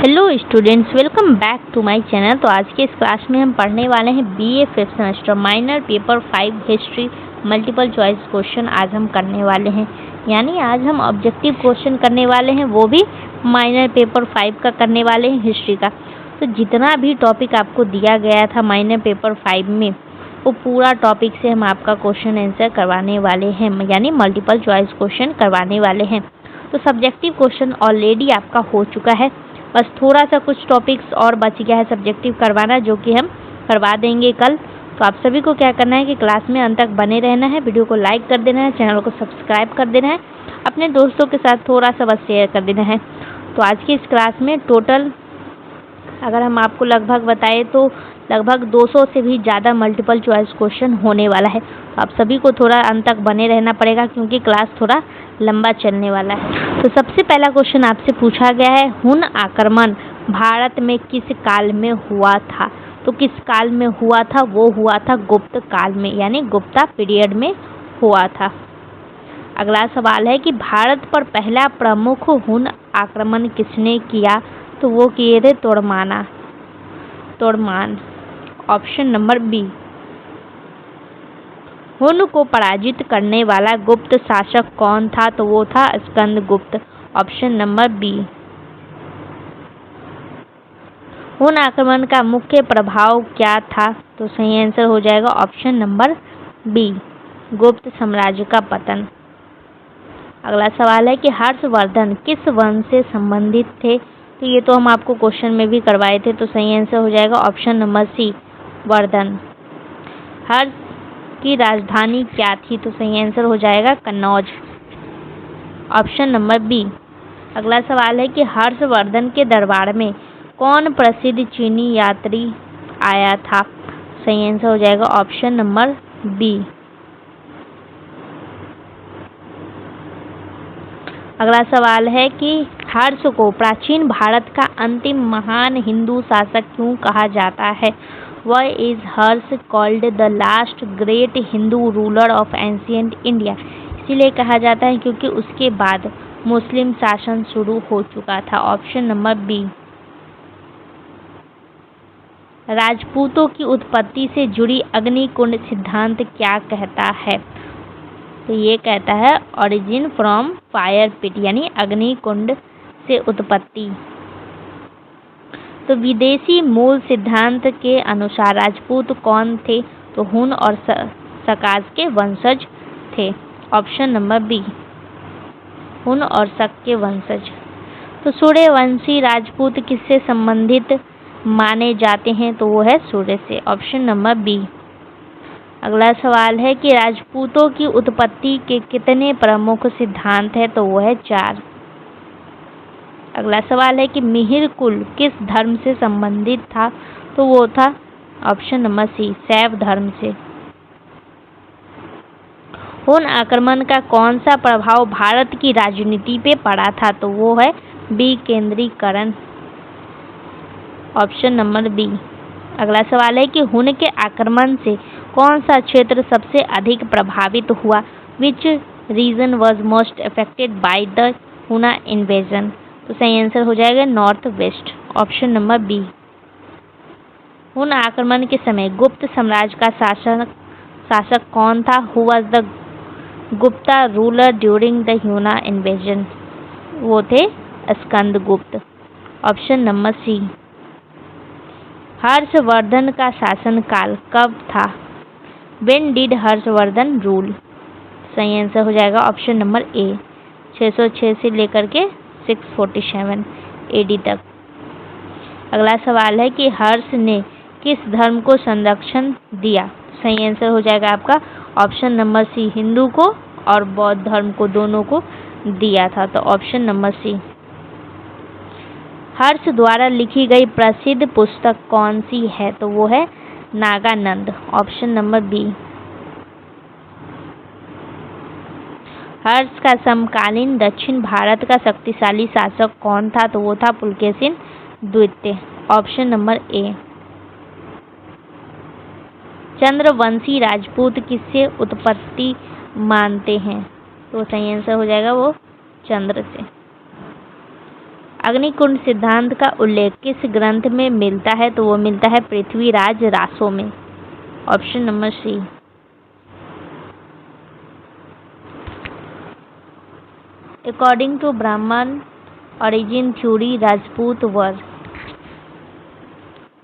Hello students, welcome back to my channel. तो आज के इस क्लास में हम पढ़ने वाले हैं BA fifth semester minor paper 5 history multiple choice question. आज हम करने वाले हैं, यानी आज हम ऑब्जेक्टिव क्वेश्चन करने वाले हैं, वो भी माइनर पेपर 5 का करने वाले हैं, हिस्ट्री का। तो जितना भी टॉपिक आपको दिया गया था माइनर पेपर 5 में, वो पूरा टॉपिक से हम आपका क्वेश्चन आंसर करवाने वाले हैं, यानी मल्टीपल चॉइस क्वेश्चन करवाने वाले हैं। तो सब्जेक्टिव क्वेश्चन ऑलरेडी आपका हो चुका है, बस थोड़ा सा कुछ टॉपिक्स और बच गया है सब्जेक्टिव करवाना, जो कि हम करवा देंगे कल। तो आप सभी को क्या करना है कि क्लास में अंत तक बने रहना है, वीडियो को लाइक कर देना है, चैनल को सब्सक्राइब कर देना है, अपने दोस्तों के साथ थोड़ा सा बस शेयर कर देना है। तो आज की इस क्लास में टोटल अगर हम आपको लगभग बताएं तो लगभग 200 से भी ज़्यादा मल्टीपल चॉइस क्वेश्चन होने वाला है। तो आप सभी को थोड़ा अंत तक बने रहना पड़ेगा, क्योंकि क्लास थोड़ा लंबा चलने वाला है। तो सबसे पहला क्वेश्चन आपसे पूछा गया है, हुन आक्रमण भारत में किस काल में हुआ था? तो किस काल में हुआ था? वो हुआ था गुप्त काल में, यानी गुप्ता पीरियड में हुआ था। अगला सवाल है कि भारत पर पहला प्रमुख हुन आक्रमण किसने किया? तो वो किए थे तोड़मान। Option number B. हुन को पराजित करने वाला गुप्त शासक कौन था? तो वो था Skandagupta. Option number B. Hun आक्रमण का मुख्य प्रभाव क्या था? तो सही आंसर हो जाएगा ऑप्शन नंबर बी, गुप्त साम्राज्य का पतन। अगला सवाल है कि हर्षवर्धन किस वंश से संबंधित थे? तो ये तो हम आपको क्वेश्चन में भी करवाए थे, तो सही आंसर हो जाएगा ऑप्शन नंबर सी, वर्धन। हर्ष की राजधानी क्या थी? तो सही आंसर हो जाएगा कन्नौज। Option number B. अगला सवाल है कि हर्षवर्धन के दरबार में कौन प्रसिद्ध चीनी यात्री आया था? सही आंसर हो जाएगा ऑप्शन नंबर बी। अगला सवाल है कि हर्ष को प्राचीन भारत का अंतिम महान हिंदू शासक क्यों कहा जाता है? Why is Harsh called the last great Hindu ruler of ancient India? इसीलिए कहा जाता है क्योंकि उसके बाद मुस्लिम शासन शुरू हो चुका था। Option number B. राजपूतों की उत्पत्ति से जुड़ी अग्निकुंड सिद्धांत क्या कहता है? तो ये कहता है ओरिजिन फ्रॉम फायर पिट, यानी अग्निकुंड से उत्पत्ति। तो विदेशी मूल सिद्धांत के अनुसार राजपूत कौन थे? तो हुन और सकाज के वंशज थे। ऑप्शन नंबर बी, हुन और शक के वंशज। तो सूर्यवंशी राजपूत किससे संबंधित माने जाते हैं? तो वो है सूर्य से। Option number B. अगला सवाल है कि राजपूतों की उत्पत्ति के कितने प्रमुख सिद्धांत हैं? तो वो है 4। अगला सवाल है कि मिहिर कुल किस धर्म से संबंधित था? तो वो था ऑप्शन नंबर सी, शैव धर्म से। हुन आक्रमण का कौन सा प्रभाव भारत की राजनीति पे पड़ा था? तो वो है विकेंद्रीकरण। Option number B. अगला सवाल है कि हुन के आक्रमण से कौन सा क्षेत्र सबसे अधिक प्रभावित हुआ? Which region was most affected by the Huna invasion? तो सही आंसर हो जाएगा north west. Option number B. Hun आक्रमण के समय गुप्त साम्राज्य का शासक कौन था? Who was the Gupta ruler during the Huna invasion? वो थे Skandagupta. Option number C. Harshavardhana का शासन काल कब था? When did Harshavardhana rule? सही आंसर हो जाएगा ऑप्शन नंबर ए, 606 से लेकर के 647 एडी तक। अगला सवाल है कि हर्ष ने किस धर्म को संरक्षण दिया? सही आंसर हो जाएगा आपका ऑप्शन नंबर सी, हिंदू को और बौद्ध धर्म को, दोनों को दिया था। तो ऑप्शन नंबर सी। हर्ष द्वारा लिखी गई प्रसिद्ध पुस्तक कौन सी है? तो वो है Nagananda. Option number B. Harsha का समकालीन दक्षिण भारत का शक्तिशाली शासक कौन था? तो वो था पुलकेशिन द्वितीय। ऑप्शन नंबर ए। चंद्रवंशी राजपूत किससे उत्पत्ति मानते हैं? तो सही आंसर हो जाएगा वो चंद्र से। अग्निकुंड सिद्धांत का उल्लेख किस ग्रंथ में मिलता है? तो वो मिलता है पृथ्वीराज रासो में। Option number C. According to Brahmin origin theory Rajput were.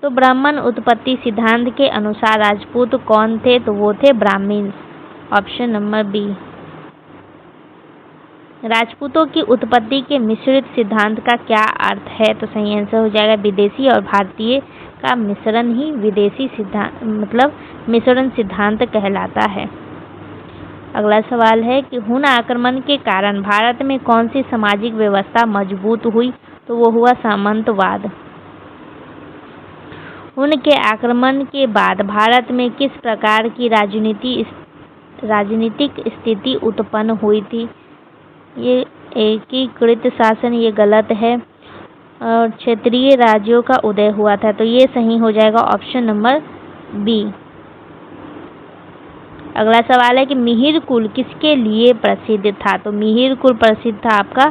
तो ब्राह्मण उत्पत्ति सिद्धांत के अनुसार राजपूत कौन थे? तो वो थे ब्राह्मण। Option number B. राजपूतों की उत्पत्ति के मिश्रित सिद्धांत का क्या अर्थ है? तो सही आंसर हो जाएगा विदेशी और भारतीय का मिश्रण ही विदेशी सिद्धांत मतलब मिश्रण सिद्धांत कहलाता है। अगला सवाल है कि हुन आक्रमण के कारण भारत में कौन सी सामाजिक व्यवस्था मजबूत हुई? तो वो हुआ सामंतवाद। हुन के आक्रमण के बाद भारत में किस प्रकार की राजनीतिक स्थिति उत्पन्न हुई थी? ये एकीकृत शासन, ये गलत है। और क्षेत्रीय राज्यों का उदय हुआ था, तो ये सही हो जाएगा ऑप्शन नंबर बी। अगला सवाल है कि मिहिर कुल किसके लिए प्रसिद्ध था? तो मिहिर कुल प्रसिद्ध था आपका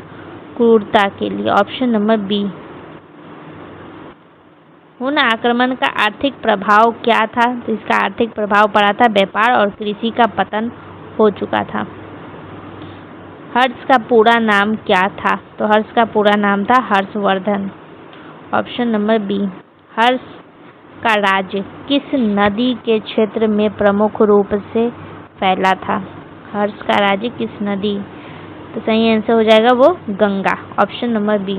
क्रूरता के लिए। Option number B. हुन आक्रमण का आर्थिक प्रभाव क्या था? तो इसका आर्थिक प्रभाव पड़ा था व्यापार और कृषि का पतन हो चुका था। हर्ष का पूरा नाम क्या था? तो हर्ष का पूरा नाम था Harshavardhan. Option number B. Harsha का राज्य किस नदी के क्षेत्र में प्रमुख रूप से फैला था? हर्ष का राज्य किस नदी? तो सही आंसर हो जाएगा वो Ganga. Option number B.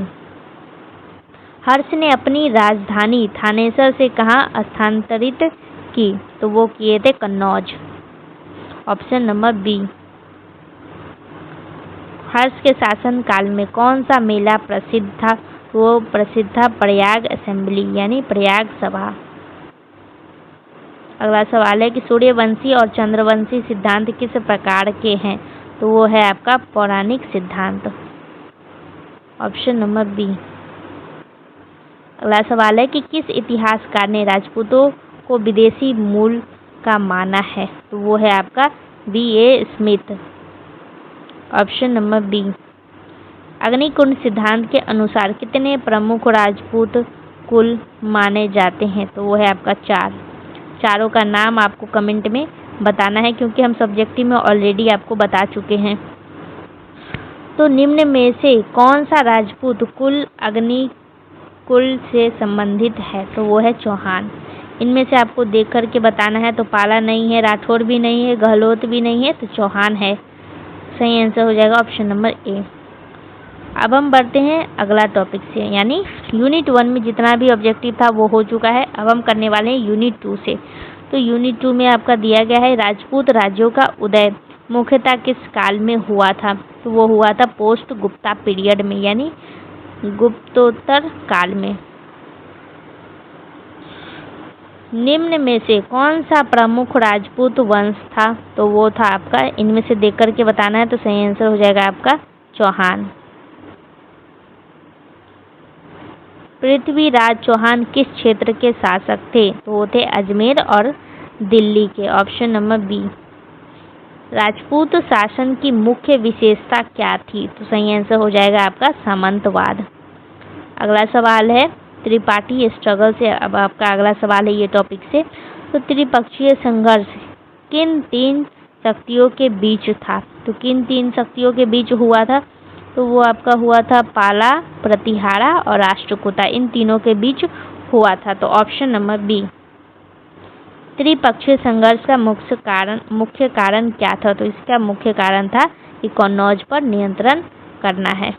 Harsha ने अपनी राजधानी थानेसर से कहाँ स्थानांतरित की? तो वो किए थे Kannauj. Option number B. Harsha के शासन काल में कौन सा मेला प्रसिद्ध था? वो प्रसिद्ध था प्रयाग असेंबली यानी प्रयाग सभा। अगला सवाल है कि सूर्यवंशी और चंद्रवंशी सिद्धांत किस प्रकार के हैं? तो वो है आपका पौराणिक सिद्धांत। Option number B. अगला सवाल है कि किस इतिहासकार ने राजपूतों को विदेशी मूल का माना है? तो वो है आपका B.A. Smith. Option number B. अग्निकुंड सिद्धांत के अनुसार कितने प्रमुख राजपूत कुल माने जाते हैं? तो वो है आपका 4। चारों का नाम आपको कमेंट में बताना है, क्योंकि हम सब्जेक्टिव में ऑलरेडी आपको बता चुके हैं। तो निम्न में से कौन सा राजपूत कुल अग्निकुल से संबंधित है? तो वो है चौहान। इनमें से आपको देख कर के बताना है। तो पाला नहीं है, राठौड़ भी नहीं है, गहलोत भी नहीं है, तो चौहान है। सही आंसर हो जाएगा ऑप्शन नंबर ए। अब हम बढ़ते हैं अगला टॉपिक से, यानी यूनिट 1 में जितना भी ऑब्जेक्टिव था वो हो चुका है। अब हम करने वाले हैं यूनिट 2 से। तो यूनिट 2 में आपका दिया गया है राजपूत राज्यों का उदय मुख्यतः किस काल में हुआ था? तो वो हुआ था पोस्ट गुप्ता पीरियड में, यानी गुप्तोत्तर काल में। निम्न में से कौन सा प्रमुख राजपूत वंश था? तो वो था आपका, इनमें से देख करके बताना है। तो सही आंसर हो जाएगा आपका चौहान। पृथ्वीराज चौहान किस क्षेत्र के शासक थे? तो वो थे अजमेर और दिल्ली के। Option number B. राजपूत शासन की मुख्य विशेषता क्या थी? तो सही आंसर हो जाएगा आपका सामंतवाद। अगला सवाल है त्रिपाठी स्ट्रगल से। अब आपका अगला सवाल है ये टॉपिक से। तो त्रिपक्षीय संघर्ष किन 3 शक्तियों के बीच था? तो किन 3 शक्तियों के बीच हुआ था? तो वो आपका हुआ था पाला, प्रतिहारा और राष्ट्रकूटा। इन तीनों के बीच हुआ था। तो ऑप्शन नंबर बी। त्रिपक्षीय संघर्ष का मुख्य कारण क्या था? तो इसका मुख्य कारण था कि कन्नौज पर नियंत्रण करना है।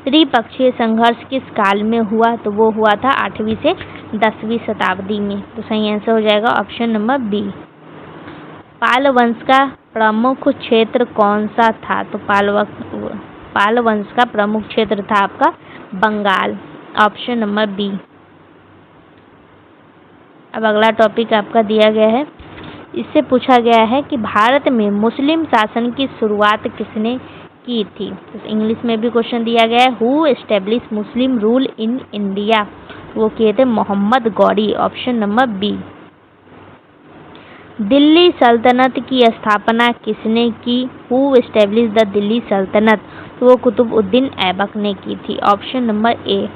त्रिपक्षीय संघर्ष किस काल में हुआ? तो वो हुआ था 8वीं से 10वीं शताब्दी में। तो सही आंसर हो जाएगा ऑप्शन नंबर बी। पाल वंश का प्रमुख क्षेत्र कौन सा था? तो पाल वंश का प्रमुख क्षेत्र था आपका बंगाल। Option number B. अब अगला टॉपिक आपका दिया गया है। इससे पूछा गया है कि भारत में मुस्लिम शासन की शुरुआत किसने की थी? तो इंग्लिश में भी क्वेश्चन दिया गया है, who establish Muslim rule in India? वो किए थे Mohammad Ghori. Option number B. Delhi सल्तनत की स्थापना किसने की? हु एस्टेब्लिश द दिल्ली सल्तनत? तो वो कुतुबुद्दीन ऐबक ने की थी। ऑप्शन नंबर ए।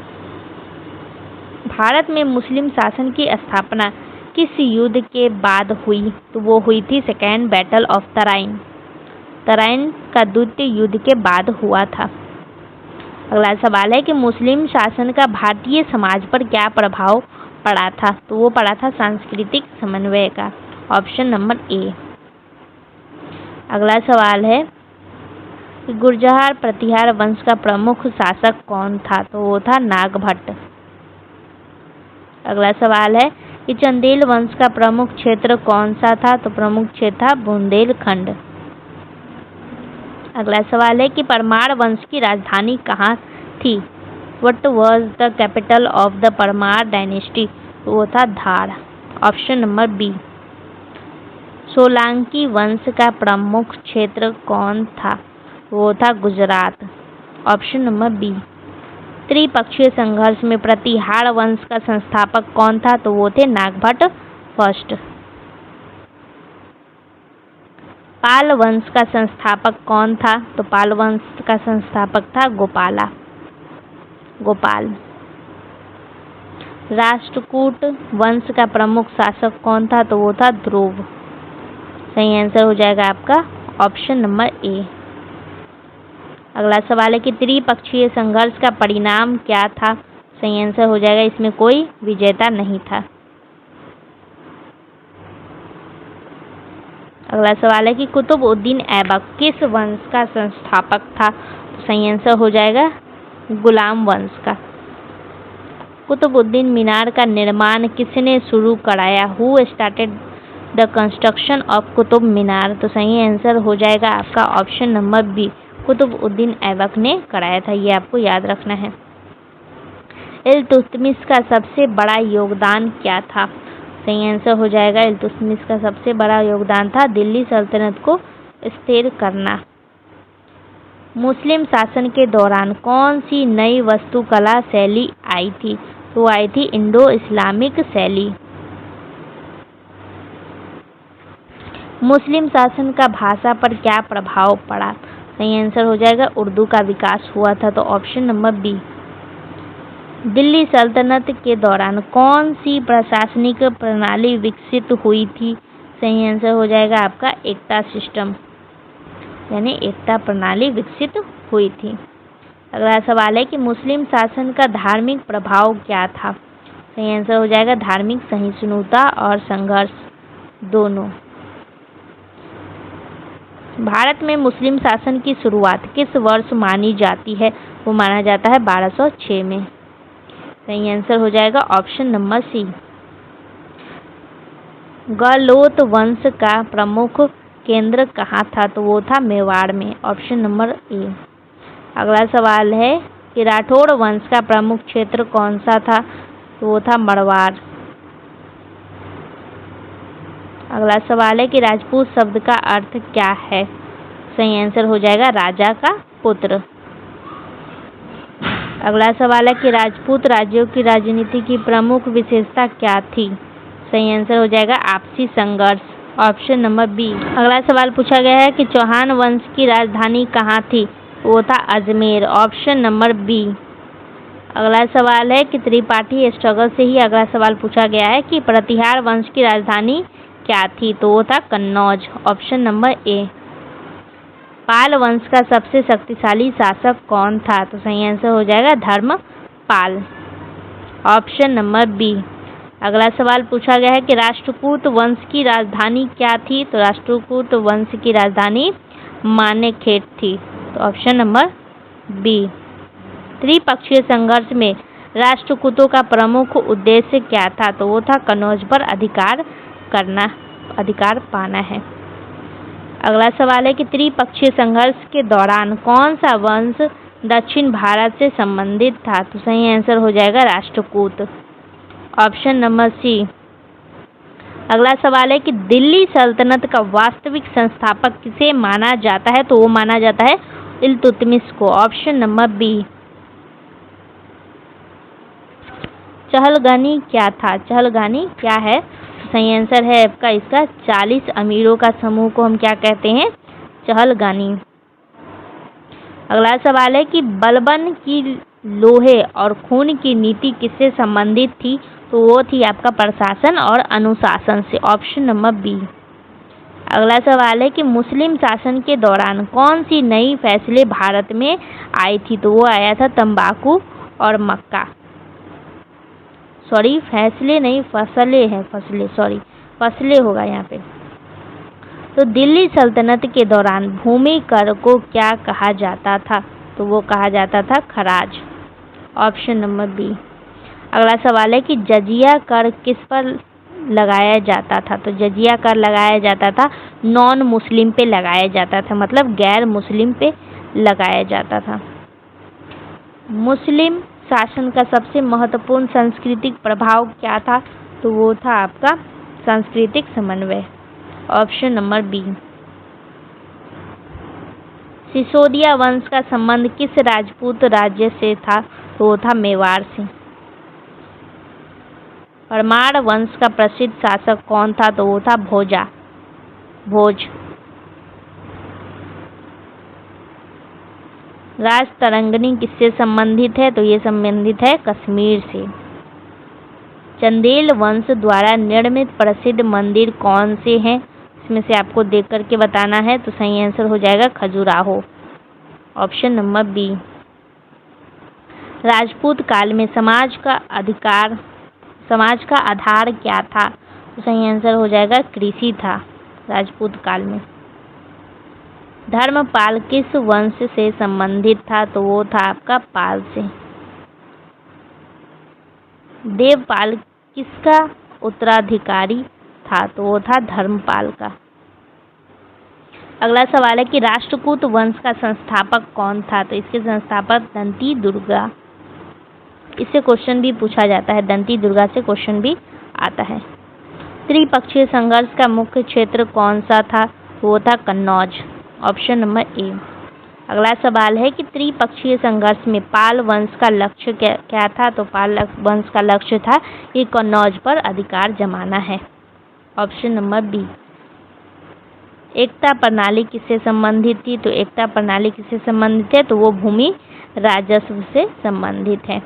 भारत में मुस्लिम शासन की स्थापना किस युद्ध के बाद हुई? तो वो हुई थी second battle of Tarain. Tarain का द्वितीय युद्ध के बाद हुआ था। अगला सवाल है कि मुस्लिम शासन का भारतीय समाज पर क्या प्रभाव पड़ा था? तो वो पड़ा था सांस्कृतिक समन्वय का। ऑप्शन नंबर ए। अगला सवाल है कि गुर्जर प्रतिहार वंश का प्रमुख शासक कौन था? तो वो था नागभट्ट। अगला सवाल है कि चंदेल वंश का प्रमुख क्षेत्र कौन सा था? तो प्रमुख क्षेत्र था बुंदेलखंड। अगला सवाल है कि परमार वंश की राजधानी कहाँ थी? What was the capital of the Paramara dynasty? तो वो था Dhar. Option number B. Solanki वंश का प्रमुख क्षेत्र कौन था? वो था गुजरात। Option number B. त्रिपक्षीय संघर्ष में प्रतिहार वंश का संस्थापक कौन था? तो वो थे नागभट्ट फर्स्ट। पाल वंश का संस्थापक कौन था? तो पाल वंश का संस्थापक था गोपाल। राष्ट्रकूट वंश का प्रमुख शासक कौन था? तो वो था ध्रुव। सही आंसर हो जाएगा आपका ऑप्शन नंबर ए। अगला सवाल है कि त्रिपक्षीय संघर्ष का परिणाम क्या था? सही आंसर हो जाएगा इसमें कोई विजेता नहीं था। अगला सवाल है कि कुतुबुद्दीन ऐबक किस वंश का संस्थापक था? तो सही आंसर हो जाएगा गुलाम वंश का। कुतुबुद्दीन मीनार का निर्माण किसने शुरू कराया? Who started the construction of Qutub Minar? तो सही आंसर हो जाएगा आपका option number B. Qutubuddin Aibak ने कराया था, ये आपको याद रखना है। इल्तुतमिश का सबसे बड़ा योगदान क्या था? सही आंसर हो जाएगा इल्तुतमिश का सबसे बड़ा योगदान था दिल्ली सल्तनत को स्थिर करना। मुस्लिम शासन के दौरान कौन सी नई वास्तुकला शैली आई थी? तो आई थी इंडो इस्लामिक शैली। मुस्लिम शासन का भाषा पर क्या प्रभाव पड़ा? सही आंसर हो जाएगा उर्दू का विकास हुआ था। तो ऑप्शन नंबर बी। दिल्ली सल्तनत के दौरान कौन सी प्रशासनिक प्रणाली विकसित हुई थी? सही आंसर हो जाएगा आपका एकता सिस्टम, यानी एकता प्रणाली विकसित हुई थी। अगला सवाल है कि मुस्लिम शासन का धार्मिक प्रभाव क्या था? सही आंसर हो जाएगा धार्मिक सहिष्णुता और संघर्ष दोनों। भारत में मुस्लिम शासन की शुरुआत किस वर्ष मानी जाती है? वो माना जाता है 1206 में। सही आंसर हो जाएगा ऑप्शन नंबर सी। गहलोत वंश का प्रमुख केंद्र कहाँ था? तो वो था मेवाड़ में। ऑप्शन नंबर ए। अगला सवाल है कि राठौड़ वंश का प्रमुख क्षेत्र कौन सा था? तो वो था मरवाड़। अगला सवाल है कि राजपूत शब्द का अर्थ क्या है? सही आंसर हो जाएगा राजा का पुत्र। अगला सवाल है कि राजपूत राज्यों की राजनीति की प्रमुख विशेषता क्या थी? सही आंसर हो जाएगा आपसी संघर्ष। Option number B. अगला सवाल पूछा गया है कि चौहान वंश की राजधानी कहाँ थी? वो था अजमेर। Option number B. अगला सवाल है कि त्रिपाठी स्ट्रगल से ही अगला सवाल पूछा गया है कि प्रतिहार वंश की राजधानी क्या थी? तो वो था Kannauj. Option number A. Pala वंश का सबसे शक्तिशाली शासक कौन था? तो सही आंसर हो जाएगा धर्मपाल। Option number B. अगला सवाल पूछा गया है कि राष्ट्रकूट वंश की राजधानी क्या थी? तो राष्ट्रकूट वंश की राजधानी मानेखेट थी। तो ऑप्शन नंबर बी। त्रिपक्षीय संघर्ष में राष्ट्रकूटों का प्रमुख उद्देश्य क्या था? तो वो था कन्नौज पर अधिकार पाना है। अगला सवाल है कि त्रिपक्षीय संघर्ष के दौरान कौन सा वंश दक्षिण भारत से संबंधित था? तो सही आंसर हो जाएगा राष्ट्रकूट। ऑप्शन नंबर सी। अगला सवाल है कि दिल्ली सल्तनत का वास्तविक संस्थापक किसे माना जाता है? तो वो माना जाता है इल्तुतमिश को। Option number B. चहलगानी क्या था? चहलगानी क्या है? सही आंसर है आपका इसका 40 अमीरों का समूह को हम क्या कहते हैं? चहलगानी। अगला सवाल है कि बलबन की लोहे और खून की नीति किससे संबंधित थी? तो वो थी आपका प्रशासन और अनुशासन से, ऑप्शन नंबर बी। अगला सवाल है कि मुस्लिम शासन के दौरान कौन सी नई फैसले भारत में आई थी? तो वो आया था तंबाकू और मक्का। सॉरी, फैसले नहीं, फसलें हैं, फसलें होगा यहाँ पे। तो दिल्ली सल्तनत के दौरान भूमि कर को क्या कहा जाता था? तो वो कहा जाता था खराज, ऑप्शन नंबर बी। अगला सवाल है कि जजिया कर किस पर लगाया जाता था? तो जजिया कर लगाया जाता था नॉन मुस्लिम पे लगाया जाता था, मतलब गैर मुस्लिम पे लगाया जाता था। मुस्लिम शासन का सबसे महत्वपूर्ण सांस्कृतिक प्रभाव क्या था? तो वो था आपका सांस्कृतिक समन्वय, ऑप्शन नंबर बी। सिसोदिया वंश का संबंध किस राजपूत राज्य से था? तो वो था मेवाड़ से। परमार वंश का प्रसिद्ध शासक कौन था? तो वो था भोज। राजतरंगिणी किससे संबंधित है? तो ये संबंधित है कश्मीर से। चंदेल वंश द्वारा निर्मित प्रसिद्ध मंदिर कौन से हैं? इसमें से आपको देख करके बताना है। तो सही आंसर हो जाएगा Khajuraho, option number B. Rajput काल में समाज का आधार क्या था? तो सही आंसर हो जाएगा कृषि था राजपूत काल में। धर्मपाल किस वंश से संबंधित था? तो वो था आपका पाल से। देवपाल किसका उत्तराधिकारी था? तो वो था धर्मपाल का। अगला सवाल है कि राष्ट्रकूट वंश का संस्थापक कौन था? तो इसके संस्थापक दंती दुर्गा। इससे क्वेश्चन भी पूछा जाता है, दंती दुर्गा से क्वेश्चन भी आता है। त्रिपक्षीय संघर्ष का मुख्य क्षेत्र कौन सा था? वो था कन्नौज, ऑप्शन नंबर ए। अगला सवाल है कि त्रिपक्षीय संघर्ष में पाल वंश का लक्ष्य क्या था? तो पाल वंश का लक्ष्य था कि कन्नौज पर अधिकार जमाना है, ऑप्शन नंबर बी। एकता प्रणाली किससे संबंधित थी? तो एकता प्रणाली किससे संबंधित है? तो वो भूमि राजस्व से संबंधित है।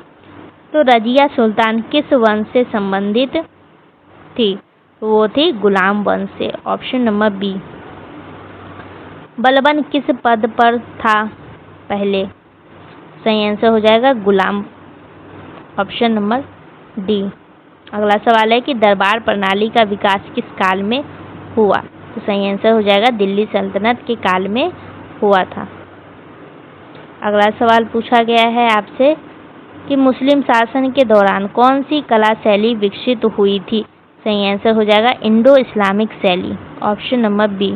तो रजिया सुल्तान किस वंश से संबंधित थी? तो वो थी गुलाम वंश से, ऑप्शन नंबर बी। बलबन किस पद पर था पहले? सही आंसर हो जाएगा गुलाम, ऑप्शन नंबर डी। अगला सवाल है कि दरबार प्रणाली का विकास किस काल में हुआ? तो सही आंसर हो जाएगा दिल्ली सल्तनत के काल में हुआ था। अगला सवाल पूछा गया है आपसे कि मुस्लिम शासन के दौरान कौन सी कला शैली विकसित हुई थी? सही आंसर हो जाएगा इंडो इस्लामिक शैली, ऑप्शन नंबर बी।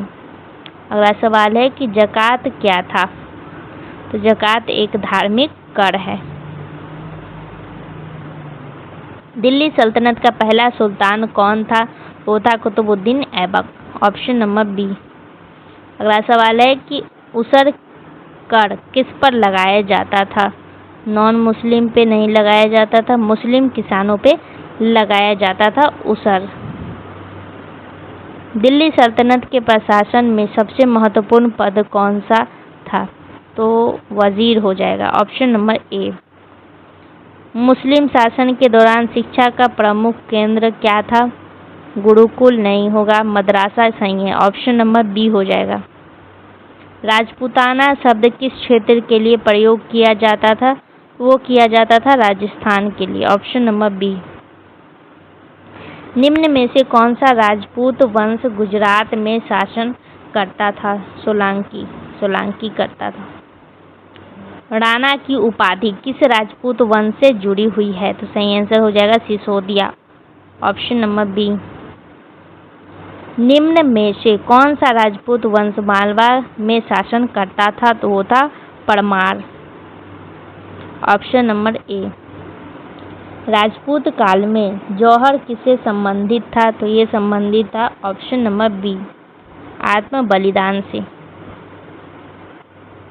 अगला सवाल है कि ज़कात क्या था? तो ज़कात एक धार्मिक कर है। दिल्ली सल्तनत का पहला सुल्तान कौन था? वो था Qutbuddin Aibak, option number B. अगला सवाल है कि उसर कर किस पर लगाया जाता था? नॉन मुस्लिम पे नहीं लगाया जाता था, मुस्लिम किसानों पे लगाया जाता था उसर। दिल्ली सल्तनत के प्रशासन में सबसे महत्वपूर्ण पद कौन सा था? तो वजीर हो जाएगा, ऑप्शन नंबर ए। मुस्लिम शासन के दौरान शिक्षा का प्रमुख केंद्र क्या था? गुरुकुल नहीं होगा, मदरसा सही है, ऑप्शन नंबर बी हो जाएगा। राजपूताना शब्द किस क्षेत्र के लिए प्रयोग किया जाता था? वो किया जाता था राजस्थान के लिए, ऑप्शन नंबर बी। निम्न में से कौन सा राजपूत वंश गुजरात में शासन करता था? सोलंकी करता था। राणा की उपाधि किस राजपूत वंश से जुड़ी हुई है? तो सही आंसर हो जाएगा सिसोदिया, ऑप्शन नंबर बी। निम्न में से कौन सा राजपूत वंश मालवा में शासन करता था? तो वो था परमार, ऑप्शन नंबर ए। राजपूत काल में जौहर किससे संबंधित था? तो ये संबंधित था, ऑप्शन नंबर बी, आत्म बलिदान से।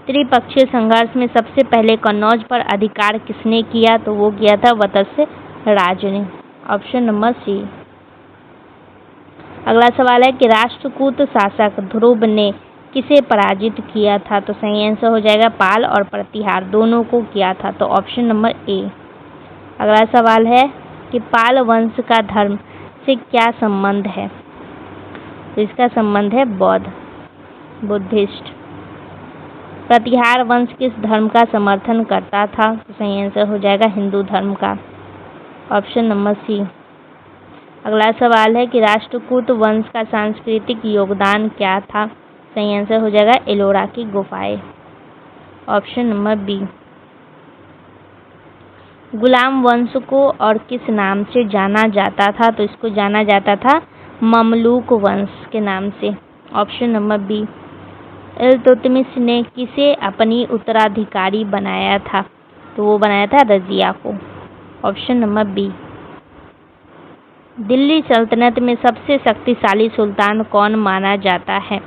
त्रिपक्षीय संघर्ष में सबसे पहले कन्नौज पर अधिकार किसने किया? तो वो किया था वत्स्य राज ने, ऑप्शन नंबर सी। अगला सवाल है कि राष्ट्रकूट शासक ध्रुव ने किसे पराजित किया था? तो सही आंसर हो जाएगा पाल और प्रतिहार दोनों को किया था, तो ऑप्शन नंबर ए। अगला सवाल है कि पाल वंश का धर्म से क्या संबंध है? तो इसका संबंध है बुद्धिस्ट। प्रतिहार वंश किस धर्म का समर्थन करता था? तो सही आंसर हो जाएगा हिंदू धर्म का, ऑप्शन नंबर सी। अगला सवाल है कि राष्ट्रकूट वंश का सांस्कृतिक योगदान क्या था? सही आंसर हो जाएगा एलोरा की गुफाएं, ऑप्शन नंबर बी। गुलाम वंश को और किस नाम से जाना जाता था? तो इसको जाना जाता था ममलूक वंश के नाम से, ऑप्शन नंबर बी। इल्तुतमिश ने किसे अपनी उत्तराधिकारी बनाया था? तो वो बनाया था रजिया को, ऑप्शन नंबर बी। दिल्ली सल्तनत में सबसे शक्तिशाली सुल्तान कौन माना जाता है?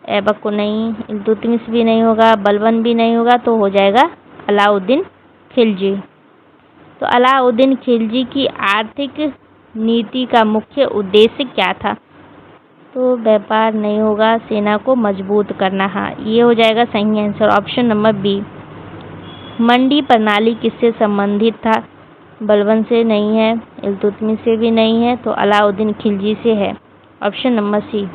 ऐबक को नहीं, इल्तुतमिश भी नहीं होगा, बलबन भी नहीं होगा, तो हो जाएगा अलाउद्दीन खिलजी। तो अलाउद्दीन खिलजी की आर्थिक नीति का मुख्य उद्देश्य क्या था? तो व्यापार नहीं होगा, सेना को मजबूत करना। हाँ, ये हो जाएगा सही आंसर, ऑप्शन नंबर बी। मंडी प्रणाली किससे संबंधित था? बलबन से नहीं है, इल्तुतमिश से भी नहीं है, तो अलाउद्दीन खिलजी से है, ऑप्शन नंबर सी।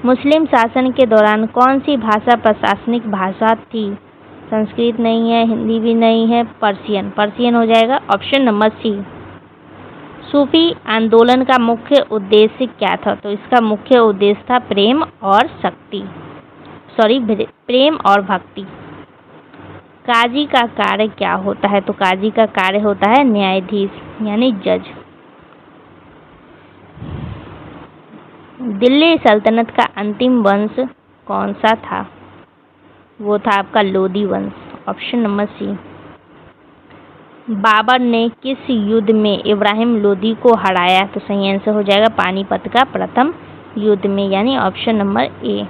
मुस्लिम शासन के दौरान कौन सी भाषा प्रशासनिक भाषा थी? संस्कृत नहीं है, हिंदी भी नहीं है, पर्शियन हो जाएगा, ऑप्शन नंबर सी। सूफी आंदोलन का मुख्य उद्देश्य क्या था? तो इसका मुख्य उद्देश्य था प्रेम और भक्ति। काजी का कार्य क्या होता है? तो काजी का कार्य होता है न्यायाधीश यानी जज। दिल्ली सल्तनत का अंतिम वंश कौन सा था? वो था आपका लोदी वंश, ऑप्शन नंबर सी। बाबर ने किस युद्ध में इब्राहिम लोदी को हराया? तो सही आंसर हो जाएगा पानीपत का प्रथम युद्ध में, यानी ऑप्शन नंबर ए।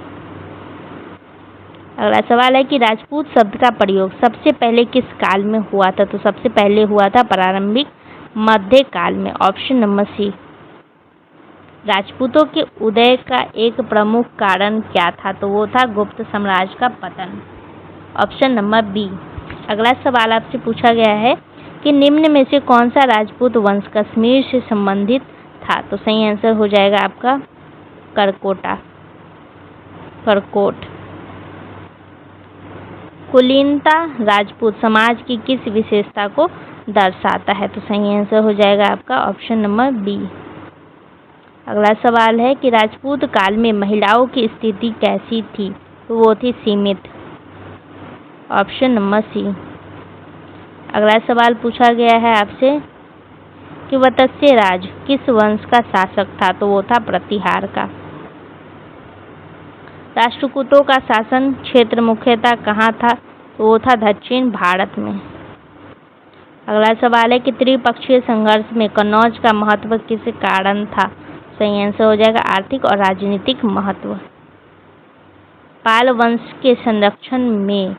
अगला सवाल है कि राजपूत शब्द का प्रयोग सबसे पहले किस काल में हुआ था? तो सबसे पहले हुआ था प्रारंभिक मध्य काल में, ऑप्शन नंबर सी। राजपूतों के उदय का एक प्रमुख कारण क्या था? तो वो था गुप्त साम्राज्य का पतन, ऑप्शन नंबर बी। अगला सवाल आपसे पूछा गया है कि निम्न में से कौन सा राजपूत वंश कश्मीर से संबंधित था? तो सही आंसर हो जाएगा आपका करकोट। कुलीनता राजपूत समाज की किस विशेषता को दर्शाता है? तो सही आंसर हो जाएगा आपका ऑप्शन नंबर बी। अगला सवाल है कि राजपूत काल में महिलाओं की स्थिति कैसी थी? तो वो थी सीमित, ऑप्शन नंबर सी। अगला सवाल पूछा गया है आपसे कि वत्स्य राज किस वंश का शासक था? तो वो था प्रतिहार का। राष्ट्रकूटों का शासन क्षेत्र मुख्यतः कहाँ था? तो वो था दक्षिण भारत में। अगला सवाल है कि त्रिपक्षीय संघर्ष में कन्नौज का महत्व किस कारण था? सही आंसर हो जाएगा आर्थिक और राजनीतिक महत्व। पाल वंश के संरक्षण में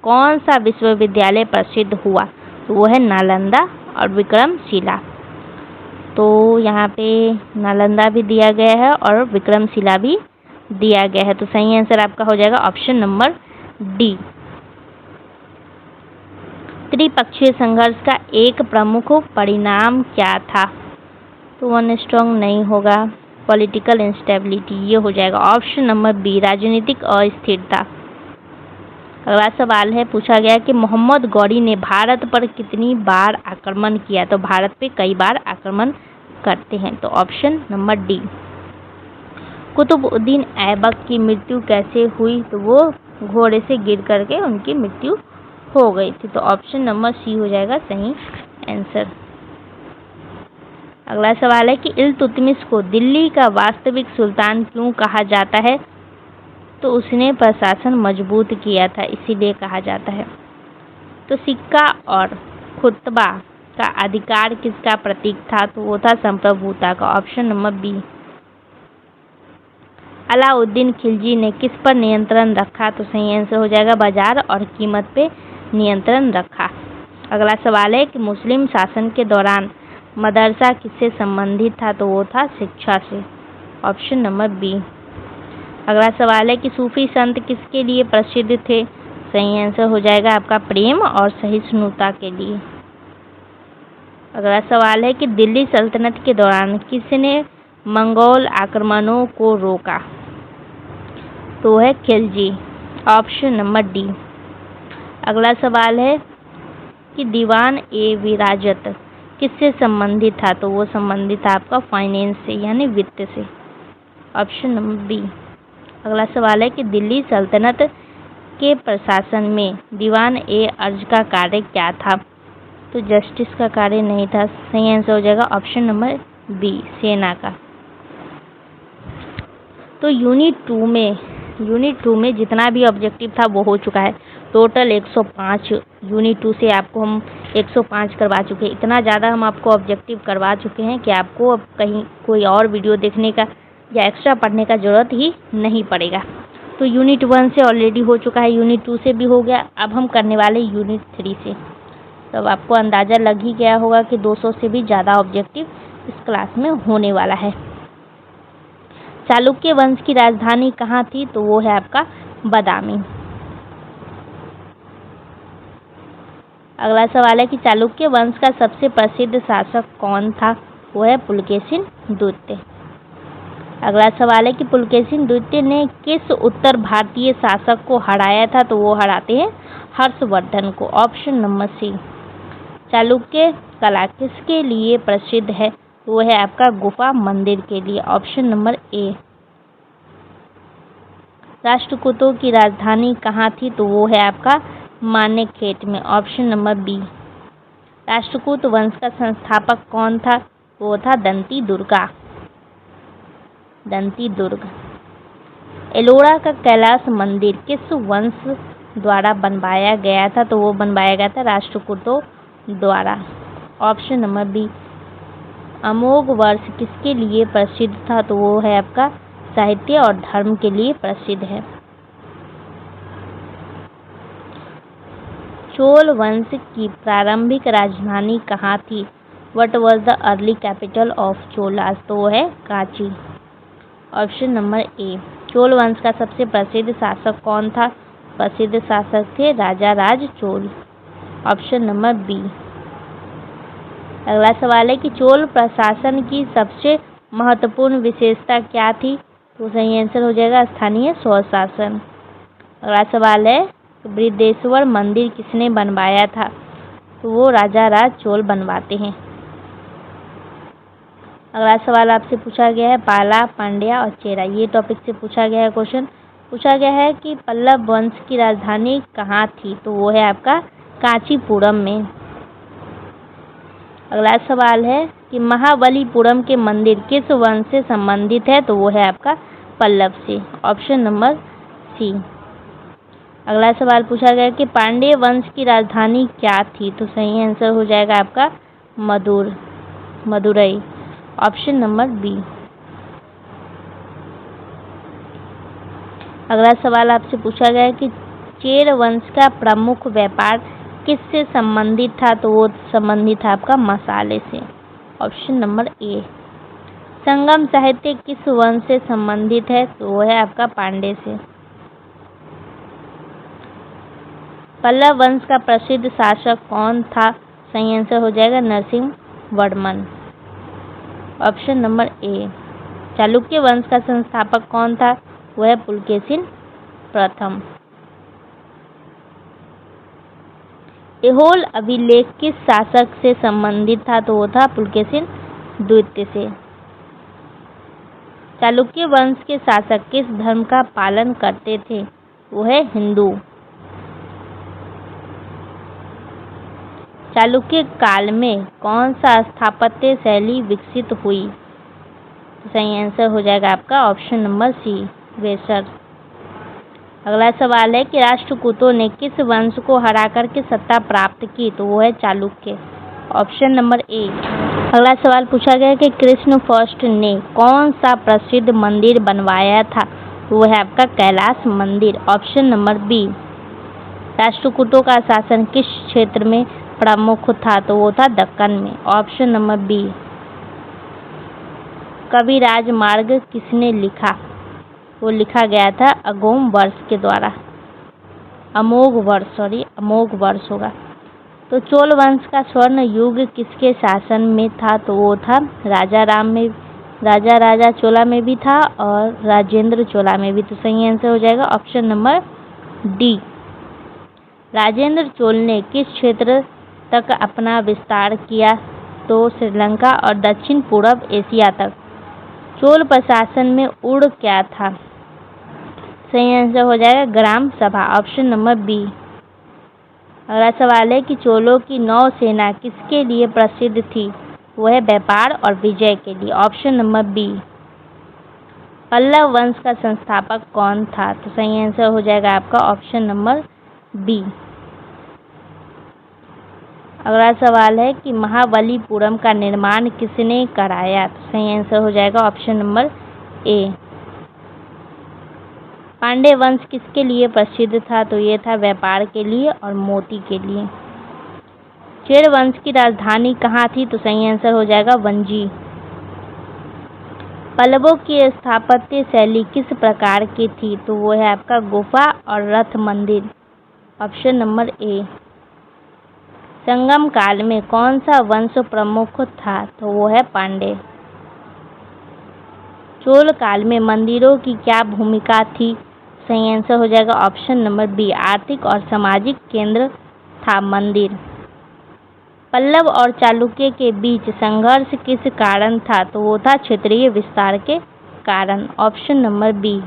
कौन सा विश्वविद्यालय प्रसिद्ध हुआ? तो वो है नालंदा और विक्रमशिला। तो यहाँ पे नालंदा भी दिया गया है और विक्रमशिला भी दिया गया है, तो सही आंसर आपका हो जाएगा ऑप्शन नंबर डी। त्रिपक्षीय संघर्ष का एक प्रमुख परिणाम क्या था? तो वन स्ट्रॉन्ग नहीं होगा, पॉलिटिकल इंस्टेबिलिटी, ये हो जाएगा ऑप्शन नंबर बी, राजनीतिक अस्थिरता। अगला सवाल है पूछा गया कि मोहम्मद गौरी ने भारत पर कितनी बार आक्रमण किया? तो भारत पे कई बार आक्रमण करते हैं, तो option number D. Qutbuddin Aibak की मृत्यु कैसे हुई? तो वो घोड़े से गिर करके उनकी मृत्यु हो गई थी, तो ऑप्शन नंबर सी हो जाएगा सही आंसर। अगला सवाल है कि इल्तुतमिश को दिल्ली का वास्तविक सुल्तान क्यों कहा जाता है? तो उसने प्रशासन मजबूत किया था, इसीलिए कहा जाता है। तो सिक्का और खुतबा का अधिकार किसका प्रतीक था? तो वो था संप्रभुता का, option number B. Alauddin Khilji ने किस पर नियंत्रण रखा? तो सही आंसर हो जाएगा बाजार और कीमत पे नियंत्रण रखा। अगला सवाल है कि मुस्लिम शासन के दौरान मदरसा किससे संबंधित था? तो वो था शिक्षा से, ऑप्शन नंबर बी। अगला सवाल है कि सूफी संत किसके लिए प्रसिद्ध थे? सही आंसर हो जाएगा आपका प्रेम और सहिष्णुता के लिए। अगला सवाल है कि दिल्ली सल्तनत के दौरान किसने मंगोल आक्रमणों को रोका? तो है खिलजी, ऑप्शन नंबर डी। अगला सवाल है कि दीवान ए विराजत किससे संबंधित था? तो वो संबंधित था आपका फाइनेंस से यानी वित्त से, ऑप्शन नंबर बी। अगला सवाल है कि दिल्ली सल्तनत के प्रशासन में दीवान ए अर्ज का कार्य क्या था? तो जस्टिस का कार्य नहीं था, सही आंसर हो जाएगा ऑप्शन नंबर बी, सेना का। तो यूनिट टू में जितना भी ऑब्जेक्टिव था वो हो चुका है। टोटल 105 यूनिट 2 से आपको हम 105 करवा चुके हैं। इतना ज़्यादा हम आपको ऑब्जेक्टिव करवा चुके हैं कि आपको अब कहीं कोई और वीडियो देखने का या एक्स्ट्रा पढ़ने का ज़रूरत ही नहीं पड़ेगा। तो यूनिट 1 से ऑलरेडी हो चुका है, यूनिट 2 से भी हो गया। अब हम करने वाले यूनिट 3 से। तो अब आपको अंदाज़ा लग ही गया होगा कि 200 से भी ज़्यादा ऑब्जेक्टिव इस क्लास में होने वाला है। चालुक्य वंश की राजधानी कहाँ थी? तो वो है आपका बादामी। अगला सवाल है कि चालुक्य वंश का सबसे प्रसिद्ध शासक कौन था? वो है पुलकेशिन द्वितीय। अगला सवाल है कि पुलकेशिन द्वितीय ने किस उत्तर भारतीय शासक को हराया था? तो वो हराते हैं हर्षवर्धन को, ऑप्शन नंबर सी। चालुक्य कला किसके लिए प्रसिद्ध है? वो है आपका गुफा मंदिर के लिए, ऑप्शन नंबर ए। राष्ट्रकूटों की राजधानी कहाँ थी? तो वो है आपका मानेकखेत में, ऑप्शन नंबर बी। राष्ट्रकूट वंश का संस्थापक कौन था? वो था दंती दुर्ग। एलोरा का कैलाश मंदिर किस वंश द्वारा बनवाया गया था? तो वो बनवाया गया था राष्ट्रकूटों द्वारा, ऑप्शन नंबर बी। अमोघ वर्ष किसके लिए प्रसिद्ध था? तो वो है आपका साहित्य और धर्म के लिए प्रसिद्ध है। चोल वंश की प्रारंभिक राजधानी कहाँ थी? What was the early capital of Cholas? तो वो है कांची, ऑप्शन नंबर ए। चोल वंश का सबसे प्रसिद्ध शासक कौन था? प्रसिद्ध शासक थे राजा राज चोल, ऑप्शन नंबर बी। अगला सवाल है कि चोल प्रशासन की सबसे महत्वपूर्ण विशेषता क्या थी? तो सही आंसर हो जाएगा स्थानीय स्वशासन। अगला सवाल है बृहदेश्वर मंदिर किसने बनवाया था? तो वो राजा राज चोल बनवाते हैं। अगला सवाल आपसे पूछा गया है पाला, पांड्या और चेरा, ये टॉपिक से पूछा गया है क्वेश्चन। पूछा गया है कि पल्लव वंश की राजधानी कहाँ थी? तो वो है आपका कांचीपुरम में। अगला सवाल है कि महाबलीपुरम के मंदिर किस वंश से संबंधित है? तो वो है आपका पल्लव से, ऑप्शन नंबर सी। अगला सवाल पूछा गया कि पांड्य वंश की राजधानी क्या थी? तो सही आंसर हो जाएगा आपका मदुरई, ऑप्शन नंबर बी। अगला सवाल आपसे पूछा गया है कि चेर वंश का प्रमुख व्यापार किससे संबंधित था? तो वो संबंधित था आपका मसाले से, ऑप्शन नंबर ए। संगम साहित्य किस वंश से संबंधित है? तो वो है आपका पांड्य से। पल्लव वंश का प्रसिद्ध शासक कौन था? सही आंसर हो जाएगा Narasimha Varman, option number A. Chalukya वंश का संस्थापक कौन था? वह है पुलकेशिन प्रथम। ऐहोल अभिलेख किस शासक से संबंधित था? तो वो था पुलकेशिन द्वितीय से। चालुक्य वंश के शासक किस धर्म का पालन करते थे? वो है हिंदू। चालुक्य काल में कौन सा स्थापत्य शैली विकसित हुई? सही आंसर हो जाएगा आपका ऑप्शन नंबर सी, वेसर। अगला सवाल है कि राष्ट्रकूटों ने किस वंश को हरा करके सत्ता प्राप्त की? तो वो है चालुक्य, ऑप्शन नंबर ए। अगला सवाल पूछा गया कि कृष्ण फर्स्ट ने कौन सा प्रसिद्ध मंदिर बनवाया था? वो है आपका कैलाश मंदिर, ऑप्शन नंबर बी। राष्ट्रकूटों का शासन किस क्षेत्र में प्रमुख था? तो वो था दक्कन में, ऑप्शन नंबर बी। कविराज मार्ग किसने लिखा? वो लिखा गया था अमोघ वर्ष होगा। तो चोल वंश का स्वर्ण युग किसके शासन में था? तो वो था राजा राजा चोला में भी था और राजेंद्र चोला में भी। तो सही आंसर हो जाएगा option number D. Rajendra Chola ने किस क्षेत्र तक अपना विस्तार किया? तो श्रीलंका और दक्षिण पूर्व एशिया तक। चोल प्रशासन में उड़ क्या था? सही आंसर हो जाएगा ग्राम सभा, ऑप्शन नंबर बी। अगला सवाल है कि चोलों की नौसेना किसके लिए प्रसिद्ध थी? वह व्यापार और विजय के लिए, ऑप्शन नंबर बी। पल्लव वंश का संस्थापक कौन था? तो सही आंसर हो जाएगा आपका ऑप्शन नंबर बी। अगला सवाल है कि महाबलीपुरम का निर्माण किसने कराया? तो सही आंसर हो जाएगा ऑप्शन नंबर ए। पांड्य वंश किसके लिए प्रसिद्ध था? तो ये था व्यापार के लिए और मोती के लिए। चेर वंश की राजधानी कहाँ थी? तो सही आंसर हो जाएगा वंजी। पल्लवों की स्थापत्य शैली किस प्रकार की थी? तो वो है आपका गुफा और रथ मंदिर, ऑप्शन नंबर ए। संगम काल में कौन सा वंश प्रमुख था? तो वो है पांड्य। चोल काल में मंदिरों की क्या भूमिका थी? सही आंसर हो जाएगा ऑप्शन नंबर बी। आर्थिक और सामाजिक केंद्र था मंदिर। पल्लव और चालुक्य के बीच संघर्ष किस कारण था? तो वो था क्षेत्रीय विस्तार के कारण, ऑप्शन नंबर बी।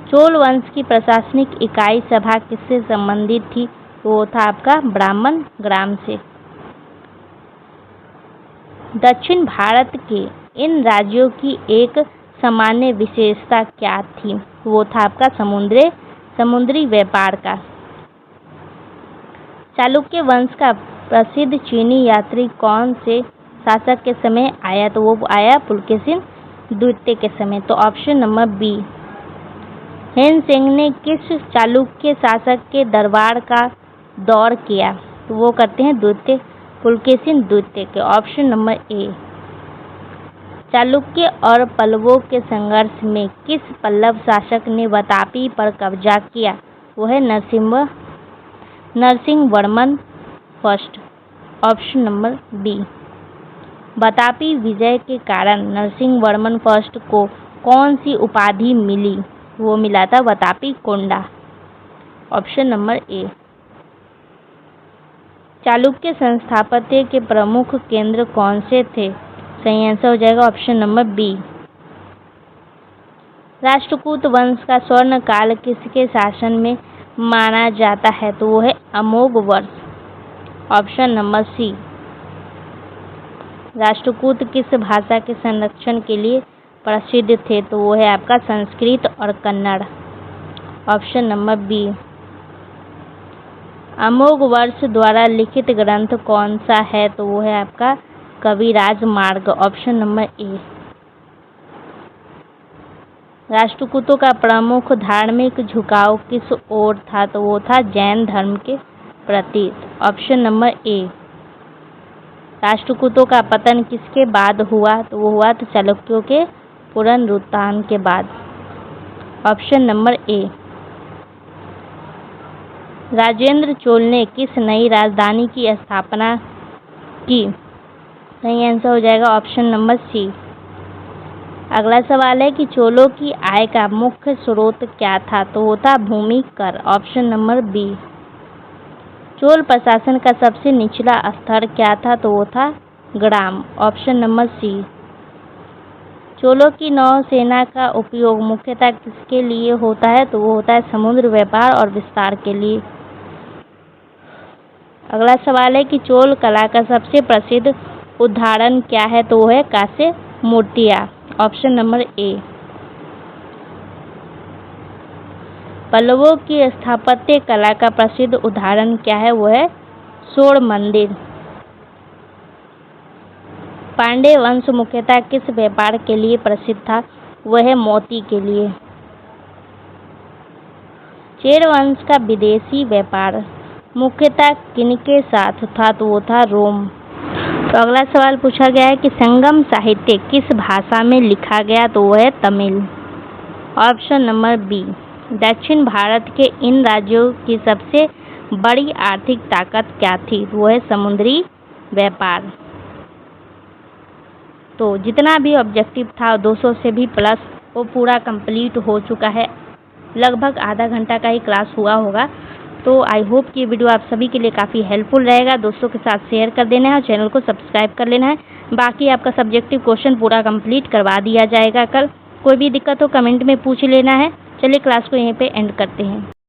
चोल वंश की प्रशासनिक इकाई सभा किससे संबंधित थी? वो था आपका ब्राह्मण ग्राम से। दक्षिण भारत के इन राज्यों की एक सामान्य विशेषता क्या थी? वो था आपका समुद्री व्यापार का। चालुक्य वंश का प्रसिद्ध चीनी यात्री कौन से शासक के समय आया? तो वो आया पुलकेशिन द्वितीय के समय, तो ऑप्शन नंबर बी। हेन सेंग ने किस चालुक्य शासक के दरबार का दौर किया? तो वो करते हैं पुलकेशिन द्वितीय के, ऑप्शन नंबर ए। चालुक्य और पल्लवों के संघर्ष में किस पल्लव शासक ने वातापी पर कब्जा किया? वो है Narasimhavarman first, option number B. Vatapi विजय के कारण नरसिंहवर्मन फर्स्ट को कौन सी उपाधि मिली? वो मिला था वातापी कोंडा, ऑप्शन नंबर ए। चालुक्य संस्थापत्य के प्रमुख केंद्र कौन से थे? सही आंसर हो जाएगा ऑप्शन नंबर बी। राष्ट्रकूट वंश का स्वर्ण काल किसके शासन में माना जाता है? तो वो है अमोघ वर्ष, ऑप्शन नंबर सी। राष्ट्रकूट किस भाषा के संरक्षण के लिए प्रसिद्ध थे? तो वो है आपका संस्कृत और कन्नड़, ऑप्शन नंबर बी। अमोघ वर्ष द्वारा लिखित ग्रंथ कौन सा है? तो वो है आपका कविराज मार्ग, ऑप्शन नंबर ए। राष्ट्रकूटों का प्रमुख धार्मिक झुकाव किस ओर था? तो वो था जैन धर्म के प्रति, ऑप्शन नंबर ए। राष्ट्रकूटों का पतन किसके बाद हुआ? तो वो हुआ था चालुक्यों के पुनरुत्थान के बाद, ऑप्शन नंबर ए। राजेंद्र चोल ने किस नई राजधानी की स्थापना की? सही आंसर हो जाएगा ऑप्शन नंबर सी। अगला सवाल है कि चोलों की आय का मुख्य स्रोत क्या था? तो वो था भूमि कर, ऑप्शन नंबर बी। चोल प्रशासन का सबसे निचला स्तर क्या था? तो वो था ग्राम, ऑप्शन नंबर सी। चोलों की नौसेना का उपयोग मुख्यतः किसके लिए होता है? तो वो होता है समुद्र व्यापार और विस्तार के लिए। अगला सवाल है कि चोल कला का सबसे प्रसिद्ध उदाहरण क्या है? तो वो है कांस्य मूर्तियां, ऑप्शन नंबर ए। पल्लवों की स्थापत्य कला का प्रसिद्ध उदाहरण क्या है? वो है सोड़ मंदिर। पांड्य वंश मुख्यतः किस व्यापार के लिए प्रसिद्ध था? वह है मोती के लिए। चेर वंश का विदेशी व्यापार मुख्यतः किनके साथ था? तो वो था रोम। तो अगला सवाल पूछा गया है कि संगम साहित्य किस भाषा में लिखा गया? तो वो है तमिल। ऑप्शन नंबर बी, दक्षिण भारत के इन राज्यों की सबसे बड़ी आर्थिक ताकत क्या थी? वो है समुद्री व्यापार। तो जितना भी ऑब्जेक्टिव था 200 से भी प्लस वो पूरा कंप्लीट हो चुका है। लगभग आधा घंटा का ही क्लास हुआ होगा। तो आई होप कि ये वीडियो आप सभी के लिए काफ़ी हेल्पफुल रहेगा। दोस्तों के साथ शेयर कर देना है और चैनल को सब्सक्राइब कर लेना है। बाकी आपका सब्जेक्टिव क्वेश्चन पूरा कंप्लीट करवा दिया जाएगा कल। कोई भी दिक्कत हो कमेंट में पूछ लेना है। चलिए क्लास को यहीं पे एंड करते हैं।